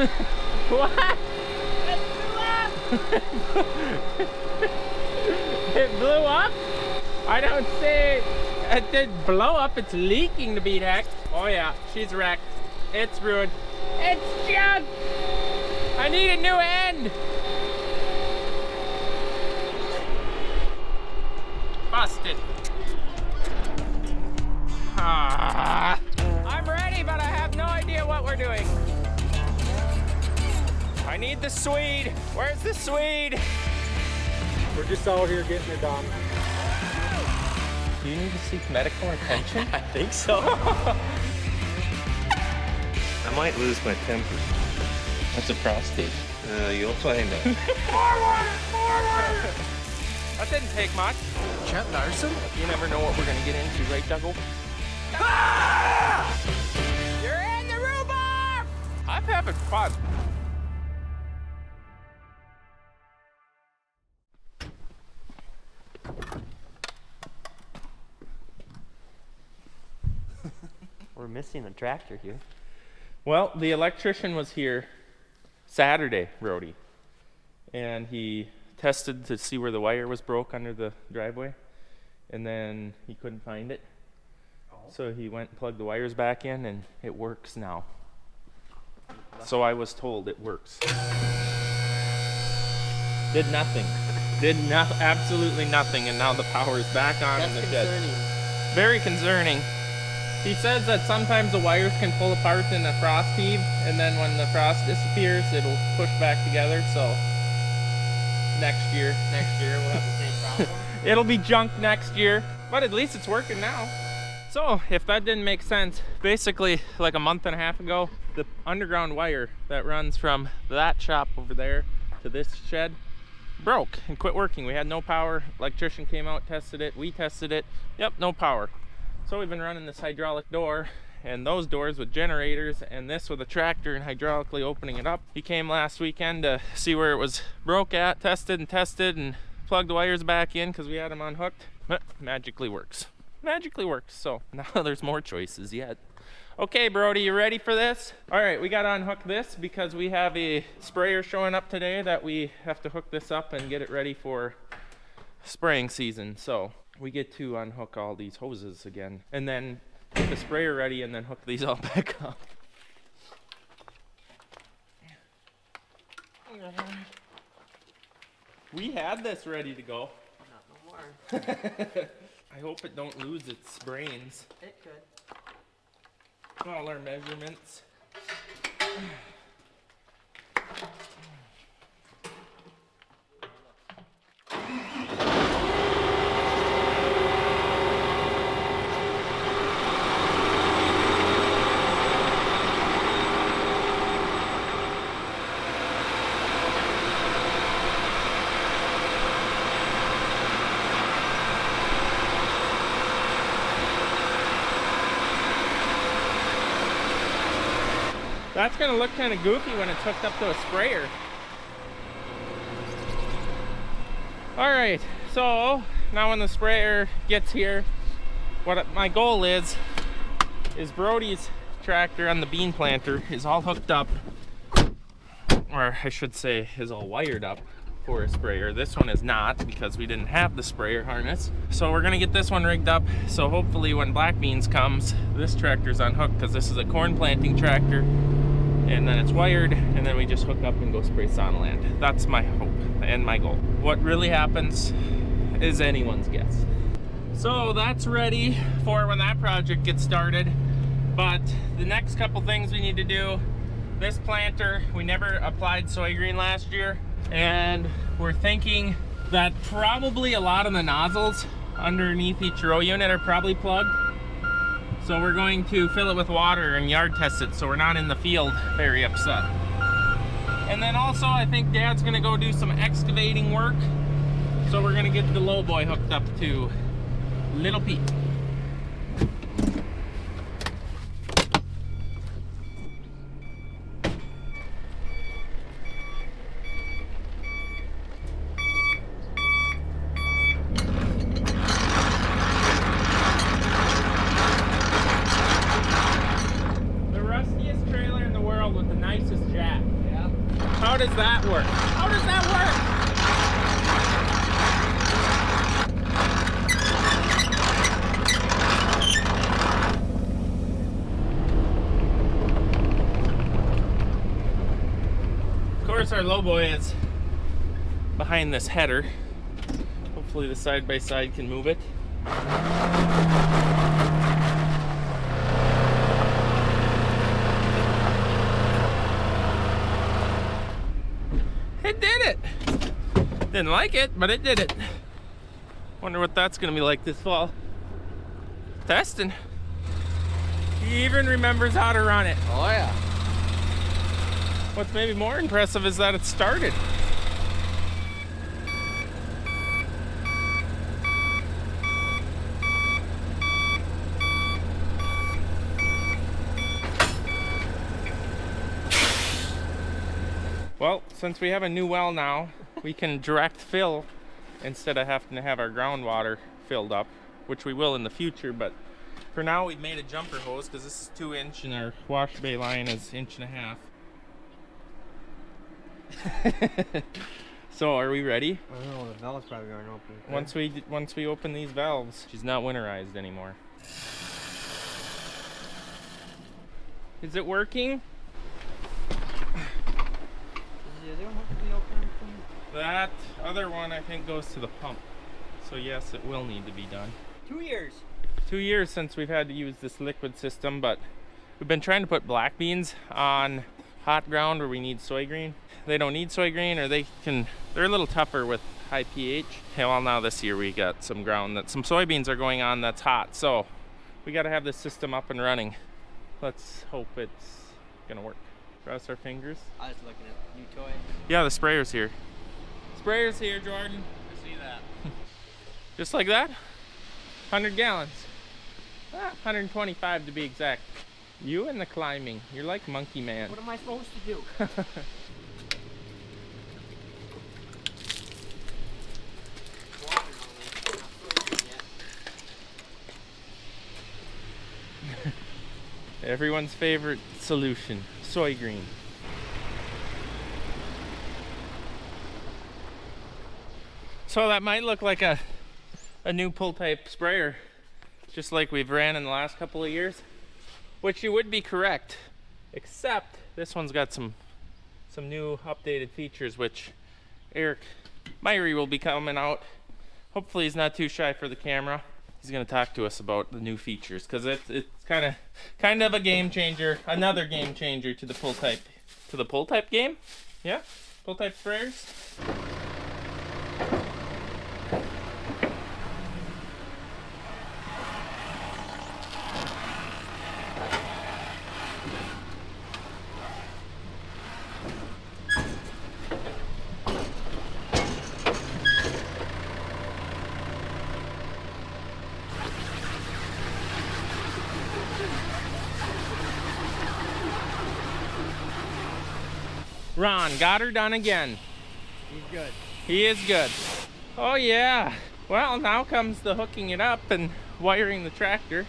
What? It blew up! It blew up? I don't see it did blow up. It's leaking to beat heck. Oh yeah, she's wrecked. It's ruined. It's junk! I need a new end! Busted. I'm ready, but I have no idea what we're doing. I need the Swede. Where's the Swede? We're just out here getting it done. Do you need to seek medical attention? I think so. I might lose my temper. That's a prostate. You'll find out. That didn't take much. Larson? You never know what we're gonna get into, right, Dougal? You're in the rhubarb! I'm having fun. We're missing a tractor here. Well, the electrician was here Saturday, Brody, and he tested to see where the wire was broke under the driveway, and then he couldn't find it. So he went and plugged the wires back in, and it works now. So I was told it works. Did nothing. Absolutely nothing, and now the power is back on in the shed. Very concerning. He says that sometimes the wires can pull apart in a frost heave, and then when the frost disappears, it'll push back together. So next year we'll have the same problem. it'll be junk next year, but at least it's working now. So if that didn't make sense, basically like a month and a half ago, the underground wire that runs from that shop over there to this shed broke and quit working. We had no power. Electrician came out, tested it. We tested it. Yep, no power. So we've been running this hydraulic door and those doors with generators, and this with a tractor and hydraulically opening it up. He came last weekend to see where it was broke at, tested and plugged the wires back in because we had them unhooked. Magically works. So now there's more choices yet. Okay, Brody, you ready for this? All right, we got to unhook this because we have a sprayer showing up today that we have to hook this up and get it ready for spraying season. So we get to unhook all these hoses again and then get the sprayer ready and then hook these all back up. We had this ready to go. Not no more. I hope it don't lose its brains. It could. All our measurements. That's gonna look kind of goofy when it's hooked up to a sprayer. All right, so now when the sprayer gets here, what my goal is Brody's tractor on the bean planter is all hooked up, or I should say is all wired up for a sprayer. This one is not because we didn't have the sprayer harness. So we're gonna get this one rigged up. So hopefully when black beans comes, this tractor's unhooked because this is a corn planting tractor. And then it's wired, and then we just hook up and go spray Sonaland. That's my hope and my goal. What really happens is anyone's guess. So that's ready for when that project gets started. But the next couple things we need to do, this planter, we never applied soy green last year, and we're thinking that probably a lot of the nozzles underneath each row unit are probably plugged. So we're going to fill it with water and yard test it so we're not in the field very upset. And then also I think Dad's gonna go do some excavating work. So we're gonna get the low boy hooked up to Little Pete. valve with the nicest jack. Yeah. How does that work? How does that work? Of course, our lowboy is behind this header. Hopefully the side-by-side can move it. It did it! Didn't like it, but it did it. Wonder what that's gonna be like this fall. Testing. He even remembers how to run it. Oh yeah. What's maybe more impressive is that it started. Well, since we have a new well now, we can direct fill instead of having to have our groundwater filled up, which we will in the future, but for now we've made a jumper hose because this is 2-inch and our wash bay line is 1.5 inches. So are we ready? I don't know, the valve's probably aren't open. Once we open these valves, she's not winterized anymore. Is it working? That other one I think goes to the pump. So yes, it will need to be done. 2 years. 2 years since we've had to use this liquid system, but we've been trying to put black beans on hot ground where we need soy green. They don't need soy green, or they're a little tougher with high pH. Okay, well now this year we got some ground that some soybeans are going on that's hot, so we got to have this system up and running. Let's hope it's gonna work. Cross our fingers. I was looking at new toy. Yeah, the sprayer's here. Sprayer's here, Jordan. I see that. Just like that? 100 gallons. 125 to be exact. You and the climbing. You're like Monkey Man. What am I supposed to do? Everyone's favorite solution, soy green. So that might look like a new pull type sprayer, just like we've ran in the last couple of years, which you would be correct, except this one's got some new updated features, which Eric Myrie will be coming out. Hopefully he's not too shy for the camera. He's going to talk to us about the new features, because it's kind of a game changer, another game changer to the pull type game. Yeah, pull type sprayers. Ron got her done again. He's good. He is good. Oh yeah. Well, now comes the hooking it up and wiring the tractor.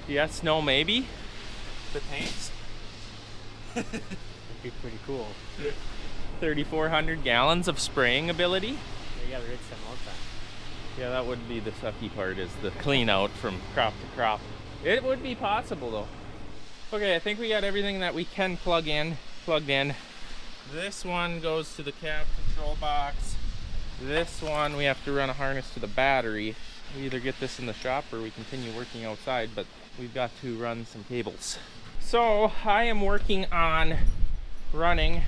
Yes, no, maybe. The tanks. That'd be pretty cool. 3,400 gallons of spraying ability. You gotta rinse them all the time. Yeah, that would be the sucky part, is the clean out from crop to crop. It would be possible though. Okay, I think we got everything that we can plugged in. This one goes to the cab control box. This one we have to run a harness to the battery. We either get this in the shop or we continue working outside, but we've got to run some cables. So I am working on running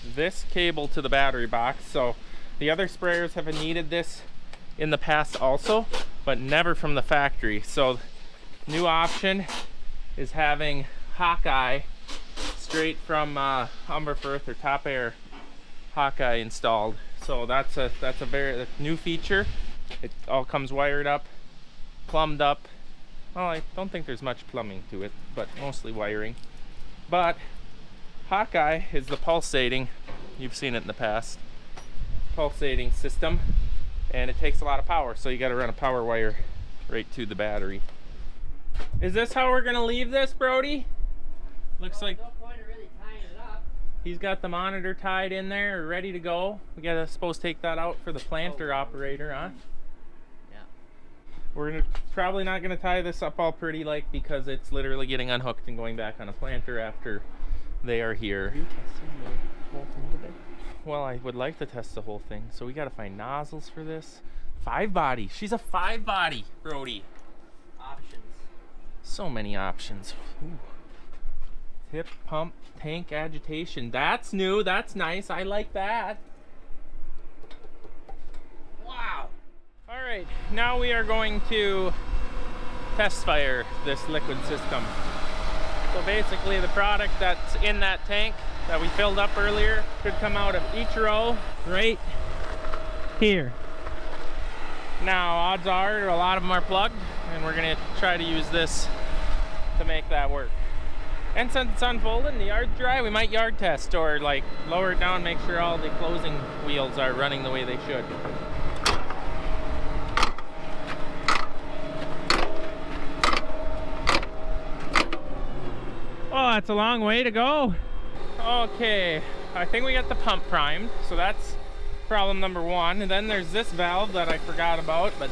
this cable to the battery box. So the other sprayers have needed this in the past also, but never from the factory. So new option is having Hawkeye straight from Umberfirth or Top Air Hawkeye installed. So that's a very new feature. It all comes wired up, plumbed up. Well, I don't think there's much plumbing to it, but mostly wiring. But Hawkeye is the pulsating, you've seen it in the past, pulsating system, and it takes a lot of power, so you got to run a power wire right to the battery. Is this how we're gonna leave this, Brody? Looks like no point in really tying it up. he's got the monitor tied in there, ready to go. We gotta suppose take that out for the planter operator, huh? Yeah. We're probably not gonna tie this up all pretty, like, because it's literally getting unhooked and going back on a planter after they are here. Are you testing the whole thing today? Well, I would like to test the whole thing, so we gotta find nozzles for this. 5-body. She's a 5-body, Brody. Options. So many options. Ooh. Tip, pump, tank agitation. That's new. That's nice. I like that. Wow. All right. Now we are going to test fire this liquid system. So basically the product that's in that tank that we filled up earlier should come out of each row right here. Now odds are a lot of them are plugged, and we're gonna try to use this to make that work. And since it's unfolded and the yard's dry, we might yard test or like lower it down, make sure all the closing wheels are running the way they should. Oh, that's a long way to go. Okay, I think we got the pump primed, so that's problem number one. And then there's this valve that I forgot about, but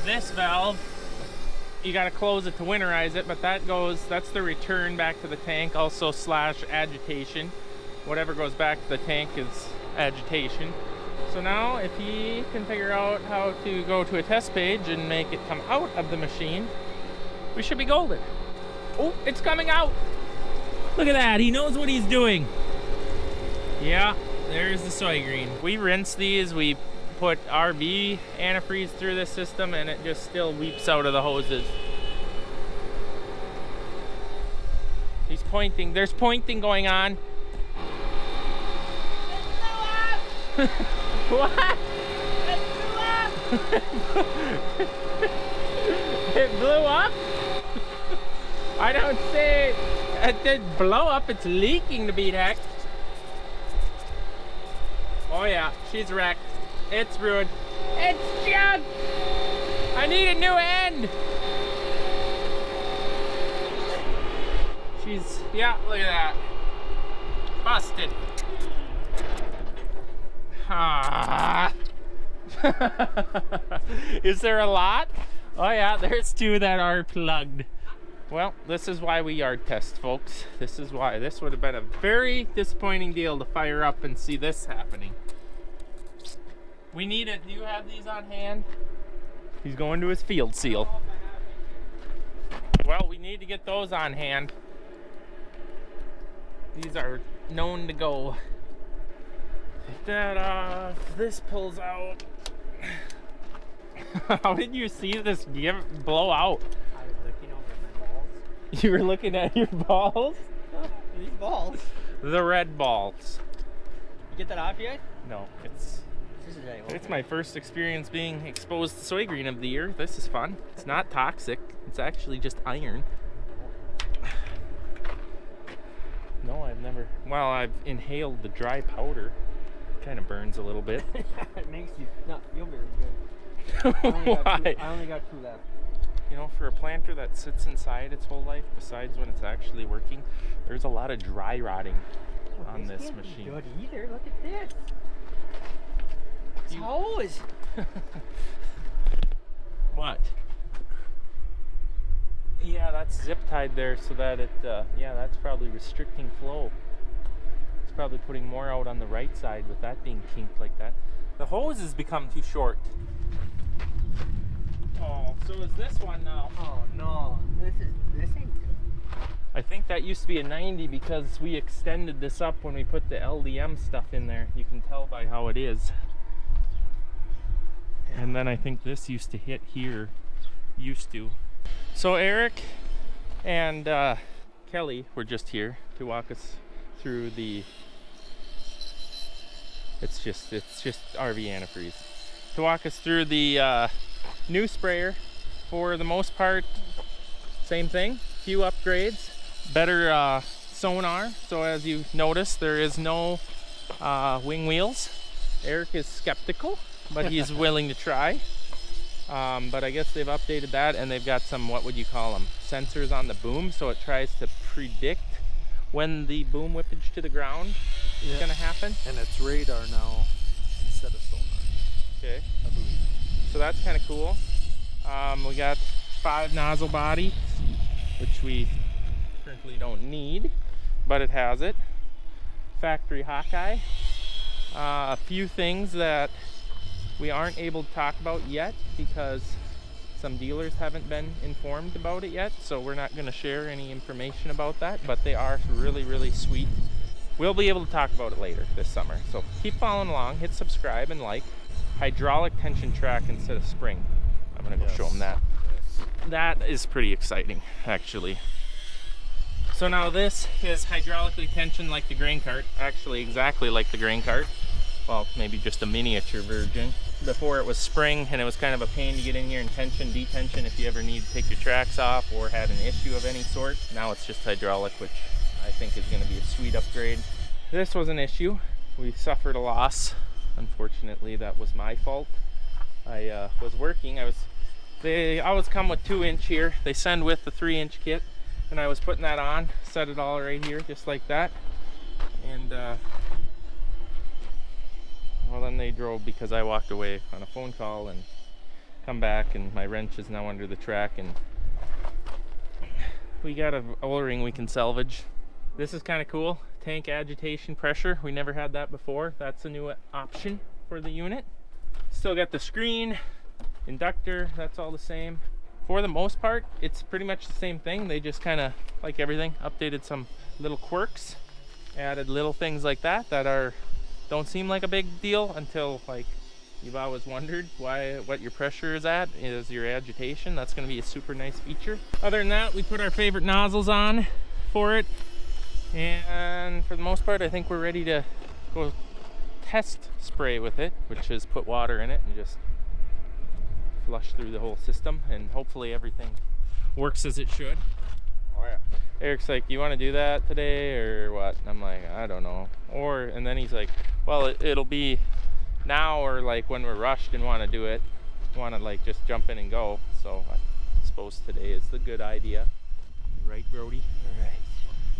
this valve, you got to close it to winterize it, but that's the return back to the tank, also / agitation. Whatever goes back to the tank is agitation. So now if he can figure out how to go to a test page and make it come out of the machine, we should be golden. Oh, it's coming out. Look at that, he knows what he's doing. Yeah, there's the soy green. We rinse these, we put RV antifreeze through this system, and it just still weeps out of the hoses. He's pointing, there's pointing going on. What? It blew up? I don't say it did blow up, it's leaking to beat heck. Oh yeah, she's wrecked. It's ruined. It's junk! I need a new end! Yeah, look at that. Busted. Ah. Is there a lot? Oh yeah, there's 2 that are plugged. Well, this is why we yard test, folks. This is why. This would have been a very disappointing deal to fire up and see this happening. We need it. Do you have these on hand? He's going to his field seal. Well, we need to get those on hand. These are known to go. Take that off. This pulls out. How did you see this blow out? I was looking over my balls. You were looking at your balls? These balls. The red balls. You get that off yet? No, it's my first experience being exposed to soy green of the year. This is fun. It's not toxic. It's actually just iron. No, I've never. Well, I've inhaled the dry powder. Kind of burns a little bit. It makes you. No, you'll be good. Why? I only got 2 left. You know, for a planter that sits inside its whole life, besides when it's actually working, there's a lot of dry rotting on this can't machine. Be good either. Look at this. It's hose. What? Yeah, that's zip tied there so that it, yeah, that's probably restricting flow. It's probably putting more out on the right side with that being kinked like that. The hose has become too short. Oh, so is this one now. Oh no, this ain't good. I think that used to be a 90 because we extended this up when we put the LDM stuff in there. You can tell by how it is. And then I think this used to hit here. Used to. So Eric and Kelly were just here to walk us through the... It's just RV antifreeze. To walk us through the new sprayer. For the most part, same thing. Few upgrades. Better sonar. So as you notice, there is no wing wheels. Eric is skeptical, but he's willing to try. But I guess they've updated that, and they've got some, what would you call them, sensors on the boom, so it tries to predict when the boom whippage to the ground is going to happen. And it's radar now instead of sonar. Okay. So that's kind of cool. We got 5 nozzle body, which we currently don't need, but it has it. Factory Hawkeye. A few things that we aren't able to talk about yet because some dealers haven't been informed about it yet, so we're not going to share any information about that, but they are really, really sweet. We'll be able to talk about it later this summer, so keep following along, hit subscribe and like. Hydraulic tension track instead of spring. I'm going to go show them that. That is pretty exciting, actually. So now this is hydraulically tensioned like the grain cart, actually exactly like the grain cart. Well, maybe just a miniature version. Before it was spring, and it was kind of a pain to get in here and tension, detension if you ever need to take your tracks off or had an issue of any sort. Now it's just hydraulic, which I think is going to be a sweet upgrade. This was an issue. We suffered a loss. Unfortunately, that was my fault. I was working. They always come with 2-inch here. They send with the 3-inch kit, and I was putting that on, set it all right here, just like that. And well, then they drove because I walked away on a phone call and come back, and my wrench is now under the track, and we got a O-ring we can salvage. This is kind of cool. Tank agitation pressure. We never had that before. That's a new option for the unit. Still got the screen, inductor, that's all the same. For the most part, it's pretty much the same thing. They just kind of, like everything, updated some little quirks, added little things like that that don't seem like a big deal until, like, you've always wondered what your pressure is at, is your agitation. That's going to be a super nice feature. Other than that, we put our favorite nozzles on for it, and for the most part, I think we're ready to go test spray with it, which is put water in it and just flush through the whole system, and hopefully everything works as it should. Oh yeah. Eric's like, you want to do that today or what? And I'm like, I don't know. And then he's like, well, it'll be now or like when we're rushed and want to do it, want to like just jump in and go. So I suppose today is the good idea. Right, Brody? All right.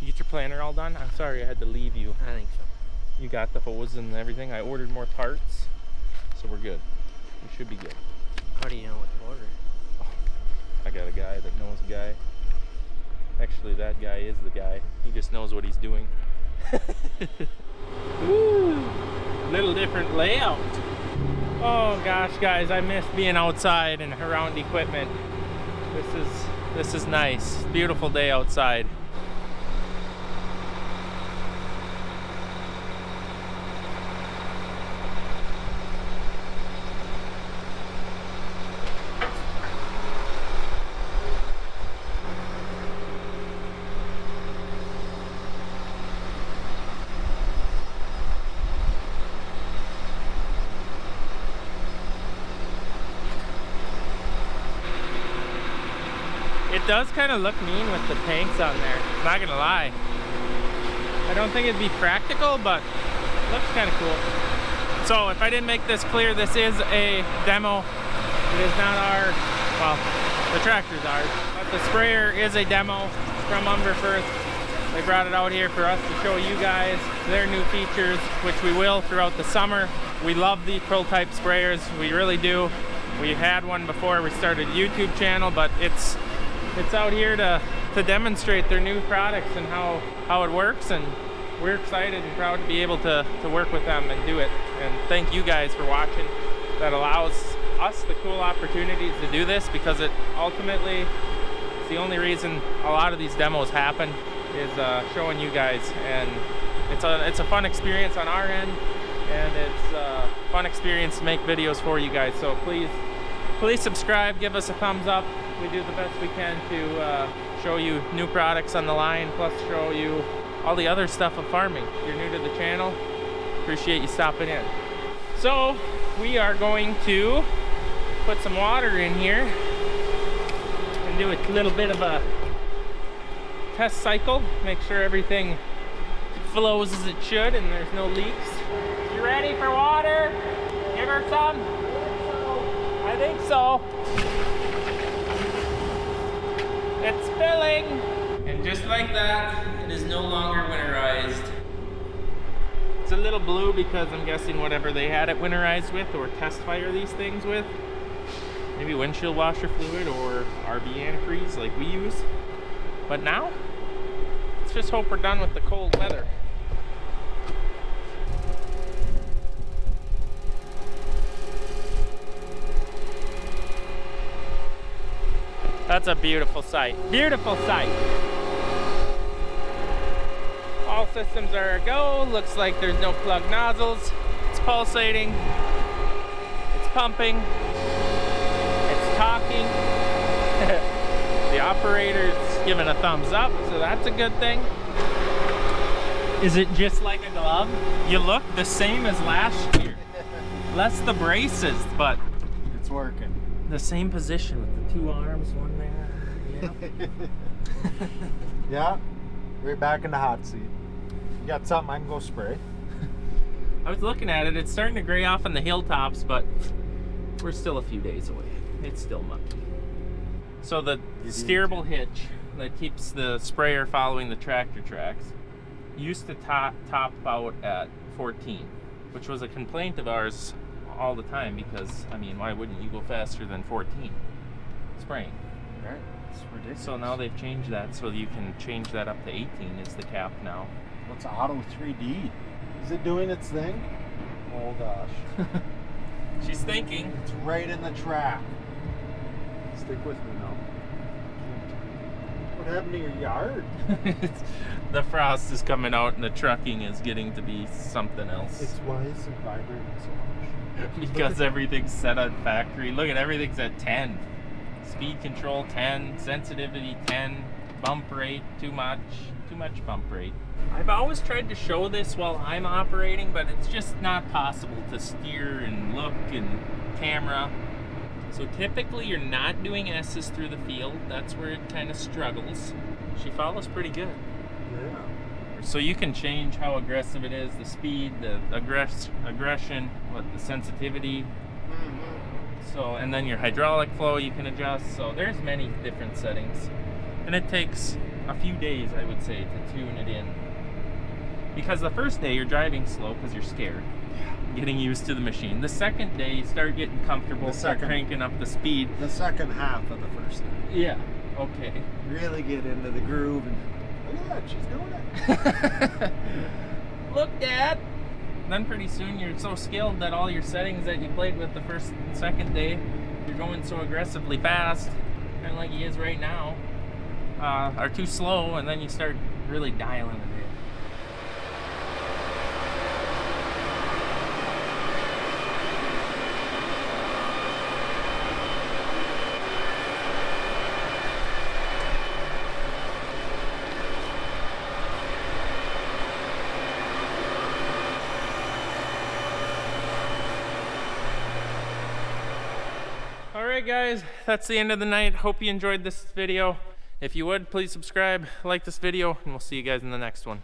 You get your planner all done? I'm sorry I had to leave you. I think so. You got the hose and everything. I ordered more parts, so we're good. We should be good. How do you know what to order? I got a guy that knows a guy. Actually, that guy is the guy. He just knows what he's doing. Woo! Little different layout. Oh gosh, guys, I miss being outside and around equipment. This is nice. Beautiful day outside. It does kind of look mean with the tanks on there, not gonna lie. I don't think it'd be practical, but it looks kind of cool. So if I didn't make this clear, this is a demo. It is not our, well, the tractor's ours, but the sprayer is a demo from Umberfirth. They brought it out here for us to show you guys their new features, which we will throughout the summer. We love the prototype sprayers, we really do. We had one before we started a YouTube channel, but it's out here to demonstrate their new products and how it works, and we're excited and proud to be able to work with them and do it. And thank you guys for watching. That allows us the cool opportunities to do this, because it ultimately, it's the only reason a lot of these demos happen is showing you guys, and it's a fun experience on our end, and it's a fun experience to make videos for you guys. So please subscribe, give us a thumbs up. We do the best we can to show you new products on the line, plus show you all the other stuff of farming. If you're new to the channel, appreciate you stopping in. So we are going to put some water in here and do a little bit of a test cycle, make sure everything flows as it should and there's no leaks. You ready for water? Give her some? I think so. It's filling. And just like that, it is no longer winterized. It's a little blue because I'm guessing whatever they had it winterized with or test fire these things with. Maybe windshield washer fluid or RV antifreeze like we use. But now, let's just hope we're done with the cold weather. That's a beautiful sight. Beautiful sight. All systems are a go. Looks like there's no plug nozzles. It's pulsating. It's pumping. It's talking. The operator's giving a thumbs up, so that's a good thing. Is it just like a glove? You look the same as last year. Less the braces, but It's working. the same position with the two arms, one there. Yeah. Yeah, we're back in the hot seat. You got something I can go spray? I was looking at it. It's starting to gray off on the hilltops, but we're still a few days away. It's still mucky. So the steerable hitch that keeps the sprayer following the tractor tracks used to top out at 14, which was a complaint of ours all the time because, I mean, why wouldn't you go faster than 14 spraying? Right. It's ridiculous. So now they've changed that so you can change that up to 18 is the cap now. What's Auto 3D? Is it doing its thing? Oh gosh. She's thinking. It's right in the track. Stick with me now. What happened to your yard? The frost is coming out and the trucking is getting to be something else. It's why is it vibrating so much? Because everything's set on factory. Look at everything's at 10. Speed control 10, sensitivity 10, bump rate too much bump rate. I've always tried to show this while I'm operating, but it's just not possible to steer and look and camera. So typically you're not doing S's through the field. That's where it kind of struggles. She follows pretty good. Yeah. So you can change how aggressive it is, the speed, the aggression, the sensitivity. So, and then your hydraulic flow you can adjust. So there's many different settings. And it takes a few days, I would say, to tune it in. Because the first day you're driving slow because you're scared. Getting used to the machine. The second day you start getting comfortable, start cranking up the speed. The second half of the first day. Yeah, okay. Really get into the groove and look at that, she's doing it. Look, Dad! Then pretty soon you're so skilled that all your settings that you played with the first and second day, you're going so aggressively fast, kind of like he is right now, are too slow, and then you start really dialing it in. Alright guys, that's the end of the night. Hope you enjoyed this video. If you would, please subscribe, like this video, and we'll see you guys in the next one.